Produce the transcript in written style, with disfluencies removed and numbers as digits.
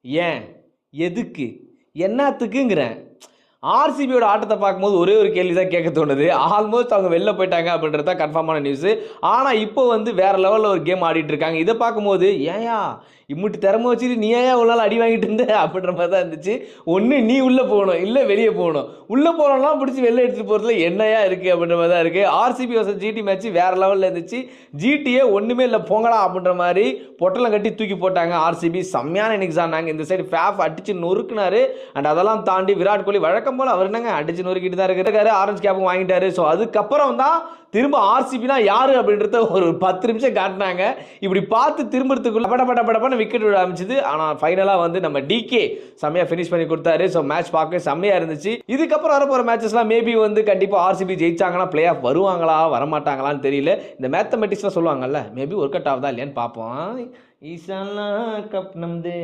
ஏன்? எதுக்கு? என்னாத்துக்குங்கிறேன். ஆர்சிபியோட ஆட்டத்தை பார்க்கும்போது ஒரே ஒரு கேள்வி தான் கேட்க தோணுது. ஆல்மோஸ்ட் அவங்க வெளில போயிட்டாங்க அப்படின்றது தான் கன்ஃபார்மான நியூஸு. ஆனால் இப்போ வந்து வேற லெவலில் ஒரு கேம் ஆடிட்டு இருக்காங்க. இதை பார்க்கும்போது ஏன்யா இம்முட்டு திறமை வச்சுட்டு நீ ஏன் இவ்வளோ நாள் அடி வாங்கிட்டு இருந்த அப்படின்ற மாதிரி தான் இருந்துச்சு. ஒன்று நீ உள்ளே போகணும், இல்லை வெளியே போகணும். உள்ளே போகிறோம்லாம் பிடிச்சி வெளில எடுத்துகிட்டு போகிறதுல என்னையா இருக்குது அப்படின்ற மாதிரி தான் இருக்குது. ஆர்சிபி வர்சஸ் ஜிடி மேட்ச் வேறு லெவலில் இருந்துச்சு. ஜிடியே ஒன்றுமே இல்லை போங்கடா அப்படின்ற மாதிரி பொட்டலம் கட்டி தூக்கி போட்டாங்க. ஆர்சிபி செம்மையான இன்னிங்ஸ் ஆனாங்க. இந்த சைடு ஃபேஃப் அடிச்சு நொறுக்குனாரு. அண்ட் அதெல்லாம் தாண்டி விராட் கோலி வழக்கம் போல் அவர் என்னங்க அடிச்சு நொறுக்கிட்டு தான் இருக்காரு. ஆரஞ்சு கேப்பும் வாங்கிட்டாரு. ஸோ அதுக்கப்புறம் தான் திரும்ப ஆர்சிபினா யாரு அப்படின்றத ஒரு 10 நிமிஷம் காட்டினாங்க. இப்படி பார்த்து திரும்புறதுக்குள்ள படப்பட விக்கெட் விட ஆரம்பிச்சது. ஆனால் ஃபைனலாக வந்து நம்ம டிகே செம்மையாக ஃபினிஷ் பண்ணி கொடுத்தாரு. ஸோ மேட்ச் பார்க்க செம்மையாக இருந்துச்சு. இதுக்கப்புறம் வரப்போகிற மேட்சஸ்லாம் மேபி வந்து கண்டிப்பாக ஆர்சிபி ஜெயிச்சாங்கன்னா பிளே ஆஃப் வருவாங்களா வரமாட்டாங்களான்னு தெரியல. இந்த மேத்தமெட்டிக்ஸ்லாம் சொல்லுவாங்கல்ல, மேபி ஒர்க் அவுட் ஆகுதா இல்லையான்னு பார்ப்போம். ஈசாலா கப் நம்தே